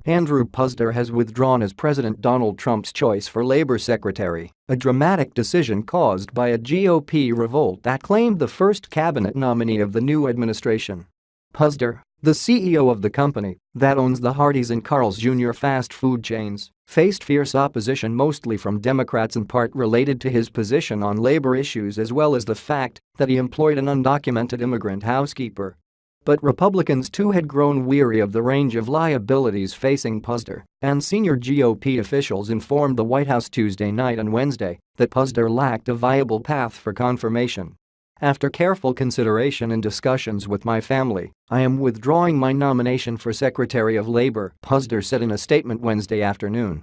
Andrew Puzder has withdrawn as President Donald Trump's choice for Labor Secretary, a dramatic decision caused by a GOP revolt that claimed the first cabinet nominee of the new administration. Puzder, the CEO of the company that owns the Hardee's and Carl's Jr. fast food chains, faced fierce opposition mostly from Democrats, in part related to his position on labor issues as well as the fact that he employed an undocumented immigrant housekeeper. But Republicans too had grown weary of the range of liabilities facing Puzder, and senior GOP officials informed the White House Tuesday night and Wednesday that Puzder lacked a viable path for confirmation. "After careful consideration and discussions with my family, I am withdrawing my nomination for Secretary of Labor," Puzder said in a statement Wednesday afternoon.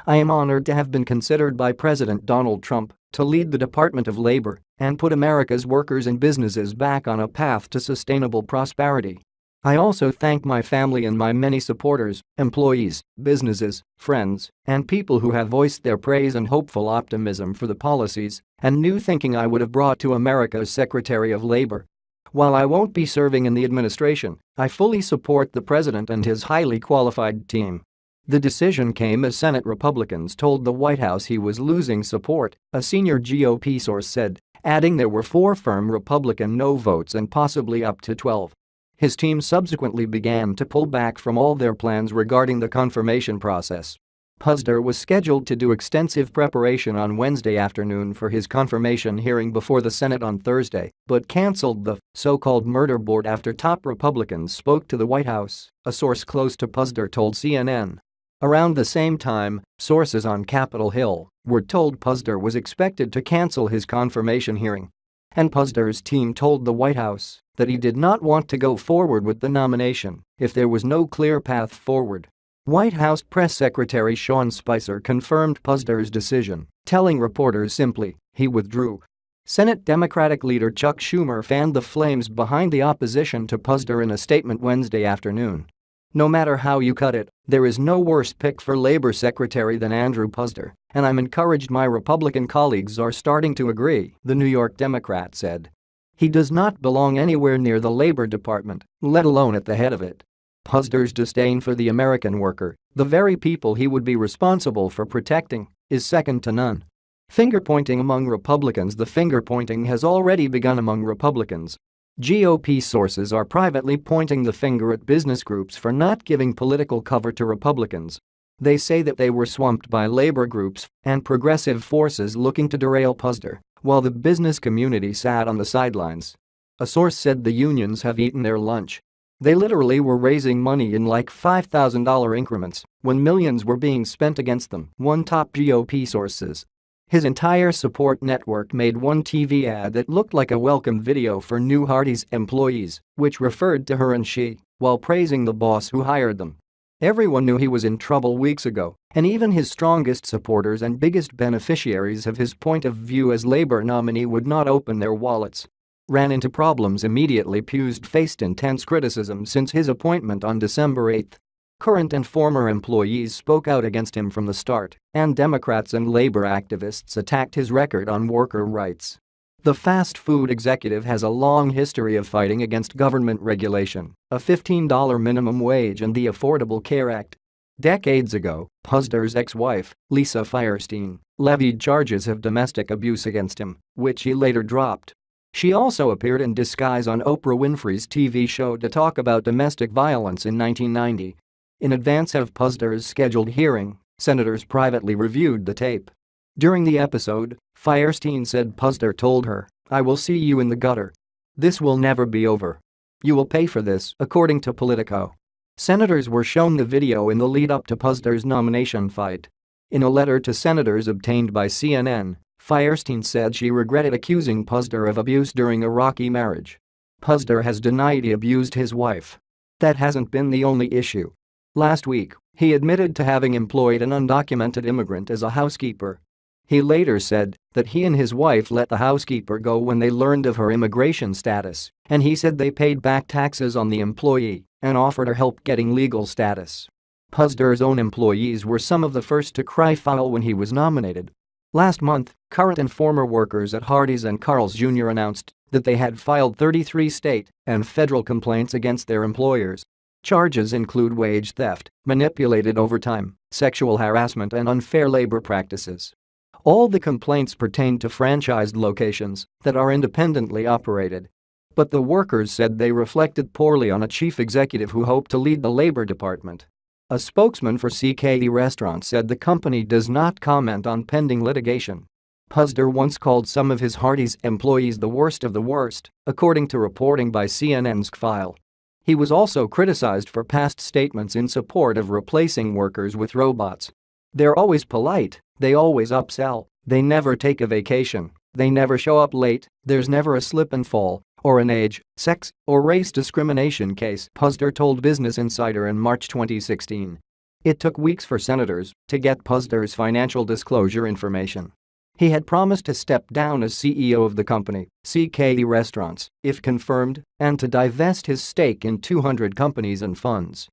"I am honored to have been considered by President Donald Trump to lead the Department of Labor and put America's workers and businesses back on a path to sustainable prosperity. I also thank my family and my many supporters, employees, businesses, friends, and people who have voiced their praise and hopeful optimism for the policies and new thinking I would have brought to America as Secretary of Labor. While I won't be serving in the administration, I fully support the president and his highly qualified team." The decision came as Senate Republicans told the White House he was losing support, a senior GOP source said, adding there were 4 firm Republican no votes and possibly up to 12. His team subsequently began to pull back from all their plans regarding the confirmation process. Puzder was scheduled to do extensive preparation on Wednesday afternoon for his confirmation hearing before the Senate on Thursday, but canceled the so-called murder board after top Republicans spoke to the White House, a source close to Puzder told CNN. Around the same time, sources on Capitol Hill were told Puzder was expected to cancel his confirmation hearing. And Puzder's team told the White House that he did not want to go forward with the nomination if there was no clear path forward. White House Press Secretary Sean Spicer confirmed Puzder's decision, telling reporters simply, he withdrew. Senate Democratic leader Chuck Schumer fanned the flames behind the opposition to Puzder in a statement Wednesday afternoon. "No matter how you cut it, there is no worse pick for Labor Secretary than Andrew Puzder, and I'm encouraged my Republican colleagues are starting to agree," the New York Democrat said. "He does not belong anywhere near the Labor Department, let alone at the head of it." Puzder's disdain for the American worker, the very people he would be responsible for protecting, is second to none. Finger-pointing among Republicans. The finger-pointing has already begun among Republicans. GOP sources are privately pointing the finger at business groups for not giving political cover to Republicans. They say that they were swamped by labor groups and progressive forces looking to derail Puzder, while the business community sat on the sidelines. A source said the unions have eaten their lunch. They literally were raising money in like $5,000 increments when millions were being spent against them, one top GOP source says. His entire support network made one TV ad that looked like a welcome video for new Hardee's employees, which referred to her and she, while praising the boss who hired them. Everyone knew he was in trouble weeks ago, and even his strongest supporters and biggest beneficiaries of his point of view as Labor nominee would not open their wallets. Ran into problems immediately. Puzder faced intense criticism since his appointment on December 8. Current and former employees spoke out against him from the start, and Democrats and labor activists attacked his record on worker rights. The fast food executive has a long history of fighting against government regulation, a $15 minimum wage and the Affordable Care Act. Decades ago, Puzder's ex-wife, Lisa Firestein, levied charges of domestic abuse against him, which he later dropped. She also appeared in disguise on Oprah Winfrey's TV show to talk about domestic violence in 1990. In advance of Puzder's scheduled hearing, senators privately reviewed the tape. During the episode, Firestein said Puzder told her, "I will see you in the gutter. This will never be over. You will pay for this," according to Politico. Senators were shown the video in the lead-up to Puzder's nomination fight. In a letter to senators obtained by CNN, Firestein said she regretted accusing Puzder of abuse during a rocky marriage. Puzder has denied he abused his wife. That hasn't been the only issue. Last week, he admitted to having employed an undocumented immigrant as a housekeeper. He later said that he and his wife let the housekeeper go when they learned of her immigration status, and he said they paid back taxes on the employee and offered her help getting legal status. Puzder's own employees were some of the first to cry foul when he was nominated. Last month, current and former workers at Hardee's and Carl's Jr. announced that they had filed 33 state and federal complaints against their employers. Charges include wage theft, manipulated overtime, sexual harassment and unfair labor practices. All the complaints pertain to franchised locations that are independently operated. But the workers said they reflected poorly on a chief executive who hoped to lead the labor department. A spokesman for CKE Restaurants said the company does not comment on pending litigation. Puzder once called some of his Hardee's employees the worst of the worst, according to reporting by CNN's File. He was also criticized for past statements in support of replacing workers with robots. "They're always polite, they always upsell, they never take a vacation, they never show up late, there's never a slip and fall, or an age, sex, or race discrimination case," Puzder told Business Insider in March 2016. It took weeks for senators to get Puzder's financial disclosure information. He had promised to step down as CEO of the company, CKE Restaurants, if confirmed, and to divest his stake in 200 companies and funds.